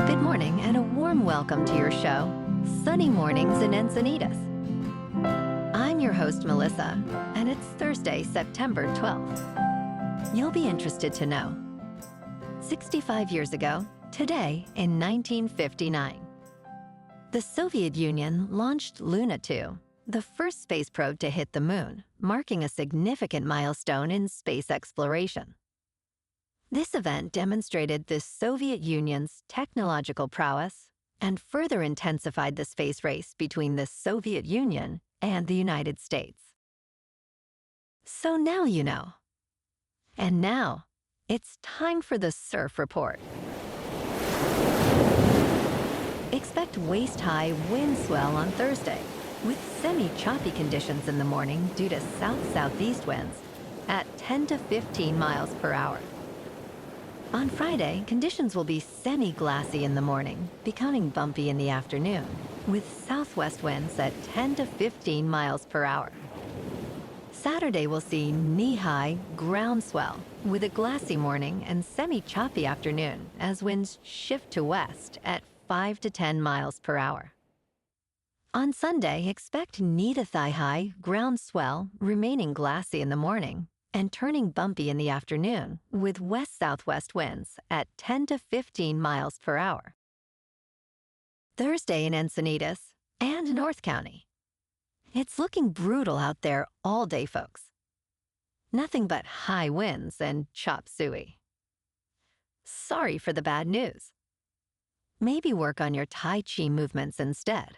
Good morning and a warm welcome to your show, Sunny Mornings in Encinitas. I'm your host, Melissa, and it's Thursday, September 12th. You'll be interested to know. 65 years ago, today in 1959, the Soviet Union launched Luna 2, the first space probe to hit the moon, marking a significant milestone in space exploration. This event demonstrated the Soviet Union's technological prowess and further intensified the space race between the Soviet Union and the United States. So now you know. And now, it's time for the Surf Report. Expect waist-high wind swell on Thursday, with semi-choppy conditions in the morning due to south-southeast winds at 10 to 15 miles per hour. On Friday, conditions will be semi-glassy in the morning, becoming bumpy in the afternoon, with southwest winds at 10 to 15 miles per hour. Saturday will see knee-high ground swell, with a glassy morning and semi-choppy afternoon as winds shift to west at 5 to 10 miles per hour. On Sunday, expect knee to thigh-high ground swell remaining glassy in the morning and turning bumpy in the afternoon with west-southwest winds at 10 to 15 miles per hour. Thursday in Encinitas and North County. It's looking brutal out there all day, folks. Nothing but high winds and chop suey. Sorry for the bad news. Maybe work on your Tai Chi movements instead.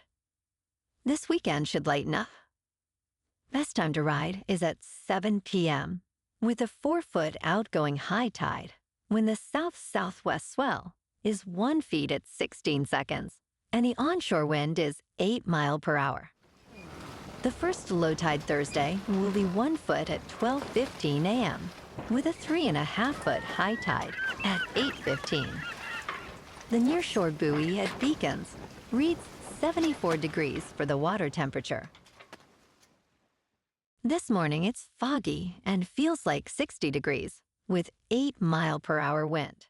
This weekend should lighten up. Best time to ride is at 7 p.m. with a 4-foot outgoing high tide when the south-southwest swell is 1 foot at 16 seconds and the onshore wind is 8 miles per hour. The first low tide Thursday will be 1 foot at 12:15 a.m. with a 3.5-foot high tide at 8:15. The nearshore buoy at Beacons reads 74 degrees for the water temperature. This morning it's foggy and feels like 60 degrees with 8 mile per hour wind.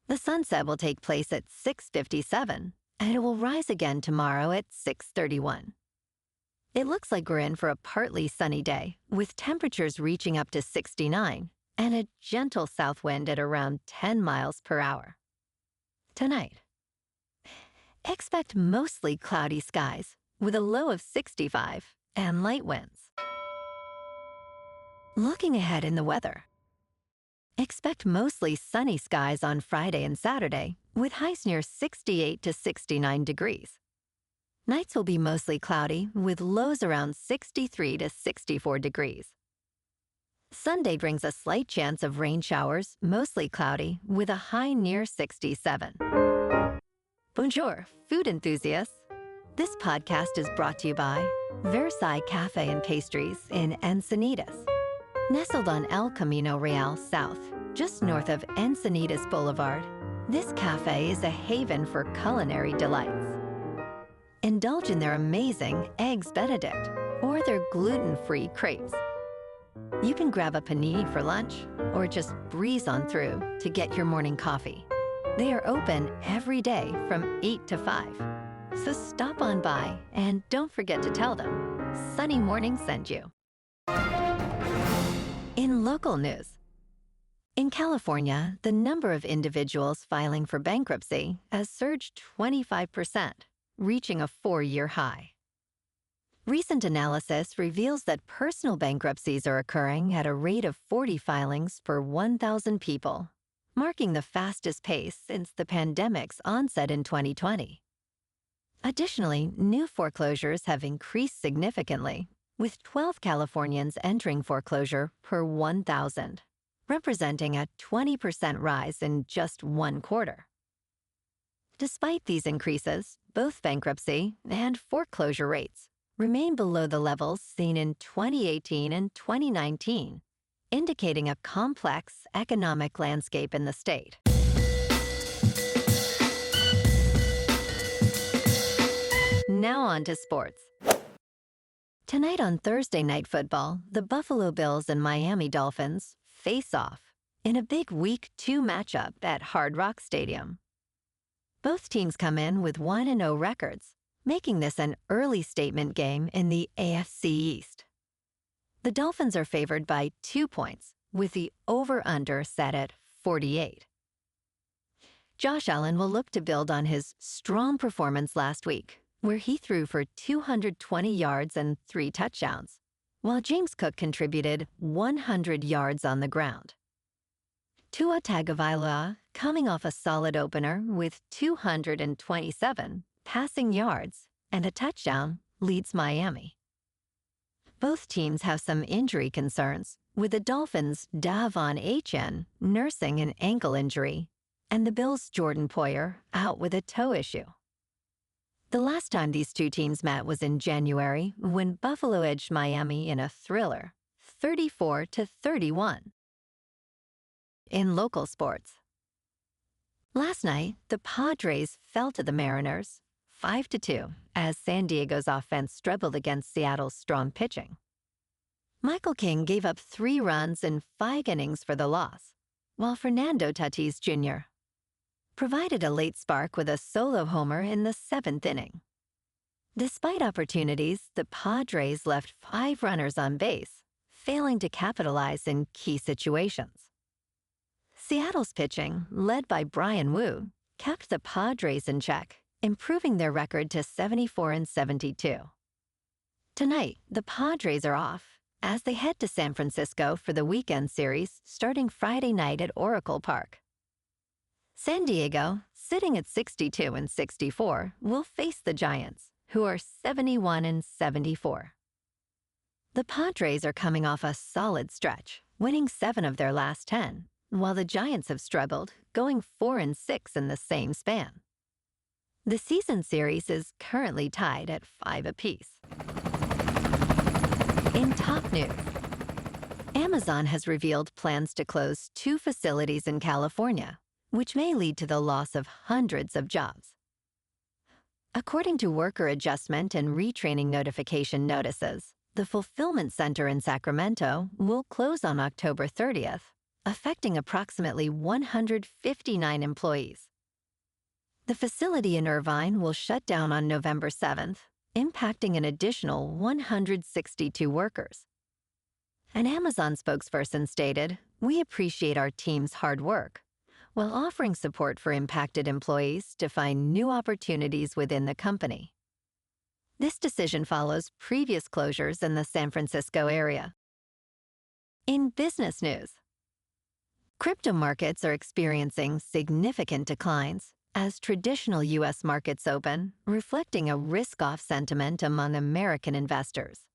The sunset will take place at 6:57 and it will rise again tomorrow at 6:31. It looks like we're in for a partly sunny day with temperatures reaching up to 69 and a gentle south wind at around 10 miles per hour. Tonight, expect mostly cloudy skies with a low of 65 and light winds. Looking ahead in the weather, expect mostly sunny skies on Friday and Saturday with highs near 68 to 69 degrees. Nights will be mostly cloudy with lows around 63 to 64 degrees. Sunday brings a slight chance of rain showers, mostly cloudy, with a high near 67. Bonjour, food enthusiasts. This podcast is brought to you by Versailles Cafe and Pastries in Encinitas. Nestled on El Camino Real South, just north of Encinitas Boulevard, this cafe is a haven for culinary delights. Indulge in their amazing Eggs Benedict or their gluten-free crepes. You can grab a panini for lunch or just breeze on through to get your morning coffee. They are open every day from 8 to 5. So stop on by and don't forget to tell them Sunny Morning sent you. In local news, in California, the number of individuals filing for bankruptcy has surged 25%, reaching a 4-year high. Recent analysis reveals that personal bankruptcies are occurring at a rate of 40 filings per 1,000 people, marking the fastest pace since the pandemic's onset in 2020. Additionally, new foreclosures have increased significantly, with 12 Californians entering foreclosure per 1,000, representing a 20% rise in just 1 quarter. Despite these increases, both bankruptcy and foreclosure rates remain below the levels seen in 2018 and 2019, indicating a complex economic landscape in the state. Now on to sports. Tonight on Thursday Night Football, the Buffalo Bills and Miami Dolphins face off in a big Week 2 matchup at Hard Rock Stadium. Both teams come in with 1-0 records, making this an early statement game in the AFC East. The Dolphins are favored by 2 points, with the over-under set at 48. Josh Allen will look to build on his strong performance last week, where he threw for 220 yards and 3 touchdowns, while James Cook contributed 100 yards on the ground. Tua Tagovailoa, coming off a solid opener with 227 passing yards and a touchdown, leads Miami. Both teams have some injury concerns, with the Dolphins' Davon Achane nursing an ankle injury and the Bills' Jordan Poyer out with a toe issue. The last time these two teams met was in January, when Buffalo edged Miami in a thriller, 34-31. In local sports, last night, the Padres fell to the Mariners 5-2 as San Diego's offense struggled against Seattle's strong pitching. Michael King gave up 3 runs in 5 innings for the loss, while Fernando Tatis Jr. provided a late spark with a solo homer in the 7th inning. Despite opportunities, the Padres left 5 runners on base, failing to capitalize in key situations. Seattle's pitching, led by Bryan Woo, kept the Padres in check, improving their record to 74-72. Tonight, the Padres are off as they head to San Francisco for the weekend series starting Friday night at Oracle Park. San Diego, sitting at 62-64, will face the Giants, who are 71-74. The Padres are coming off a solid stretch, winning 7 of their last 10, while the Giants have struggled, going 4-6 in the same span. The season series is currently tied at 5 apiece. In top news, Amazon has revealed plans to close 2 facilities in California, which may lead to the loss of hundreds of jobs. According to worker adjustment and retraining notification notices, the fulfillment center in Sacramento will close on October 30th, affecting approximately 159 employees. The facility in Irvine will shut down on November 7th, impacting an additional 162 workers. An Amazon spokesperson stated, "We appreciate our team's hard work," while offering support for impacted employees to find new opportunities within the company. This decision follows previous closures in the San Francisco area. In business news, crypto markets are experiencing significant declines as traditional U.S. markets open, reflecting a risk-off sentiment among American investors.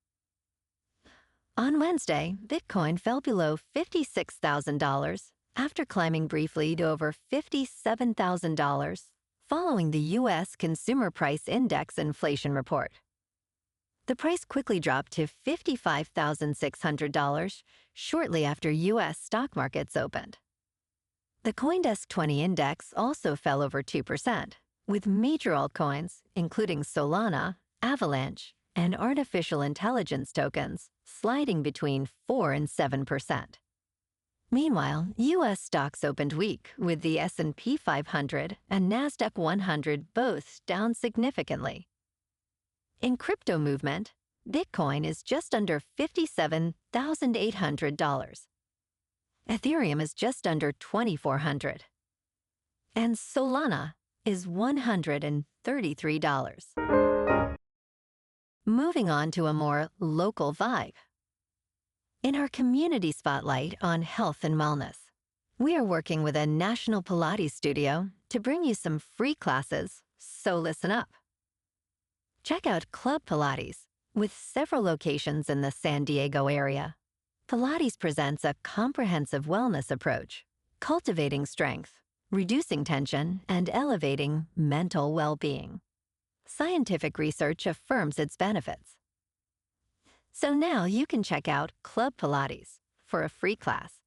On Wednesday, Bitcoin fell below $56,000 after climbing briefly to over $57,000 following the U.S. Consumer Price Index inflation report. The price quickly dropped to $55,600 shortly after U.S. stock markets opened. The CoinDesk 20 index also fell over 2%, with major altcoins, including Solana, Avalanche, and artificial intelligence tokens, sliding between 4% and 7%. Meanwhile, U.S. stocks opened weak, with the S&P 500 and NASDAQ 100 both down significantly. In crypto movement, Bitcoin is just under $57,800. Ethereum is just under $2,400. And Solana is $133. Moving on to a more local vibe. In our community spotlight on health and wellness, we are working with a national Pilates studio to bring you some free classes, so listen up. Check out Club Pilates, with several locations in the San Diego area. Pilates presents a comprehensive wellness approach, cultivating strength, reducing tension, and elevating mental well-being. Scientific research affirms its benefits. So now you can check out Club Pilates for a free class,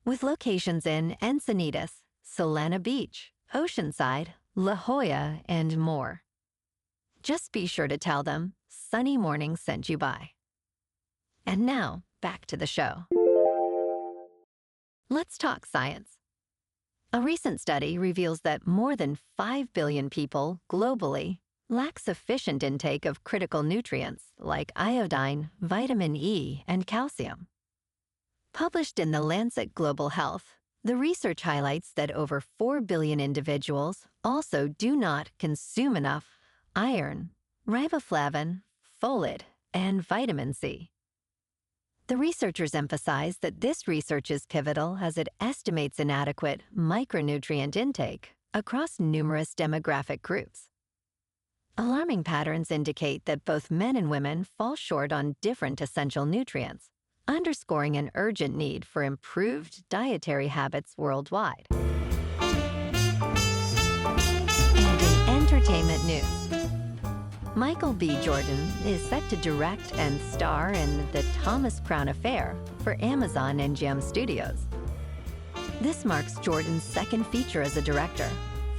with locations in Encinitas, Solana Beach, Oceanside, La Jolla, and more. Just be sure to tell them Sunny Morning sent you by. And now, back to the show. Let's talk science. A recent study reveals that more than 5 billion people globally lack sufficient intake of critical nutrients like iodine, vitamin E, and calcium. Published in The Lancet Global Health, the research highlights that over 4 billion individuals also do not consume enough iron, riboflavin, folate, and vitamin C. The researchers emphasize that this research is pivotal as it estimates inadequate micronutrient intake across numerous demographic groups. Alarming patterns indicate that both men and women fall short on different essential nutrients, underscoring an urgent need for improved dietary habits worldwide. And in entertainment news, Michael B. Jordan is set to direct and star in The Thomas Crown Affair for Amazon MGM Studios. This marks Jordan's second feature as a director,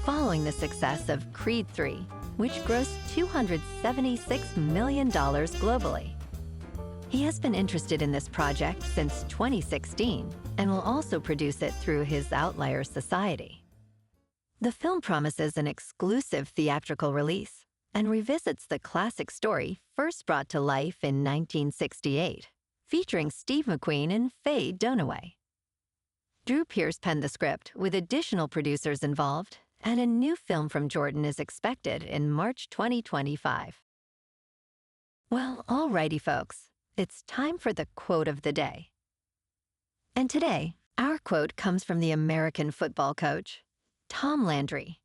following the success of Creed III, which grossed $276 million globally. He has been interested in this project since 2016 and will also produce it through his Outlier Society. The film promises an exclusive theatrical release and revisits the classic story first brought to life in 1968, featuring Steve McQueen and Faye Dunaway. Drew Pearce penned the script with additional producers involved, and a new film from Jordan is expected in March 2025. Well, alrighty, folks. It's time for the quote of the day. And today, our quote comes from the American football coach, Tom Landry.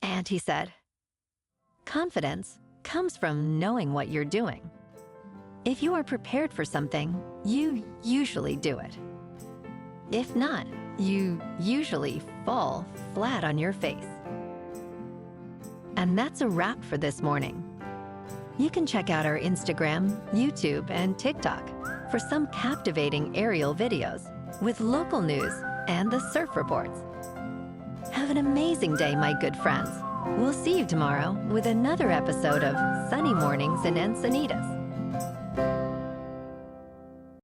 And he said, "Confidence comes from knowing what you're doing. If you are prepared for something, you usually do it. If not, you usually fall flat on your face." And that's a wrap for this morning. You can check out our Instagram, YouTube, and TikTok for some captivating aerial videos with local news and the surf reports. Have an amazing day, my good friends. We'll see you tomorrow with another episode of Sunny Mornings in Encinitas.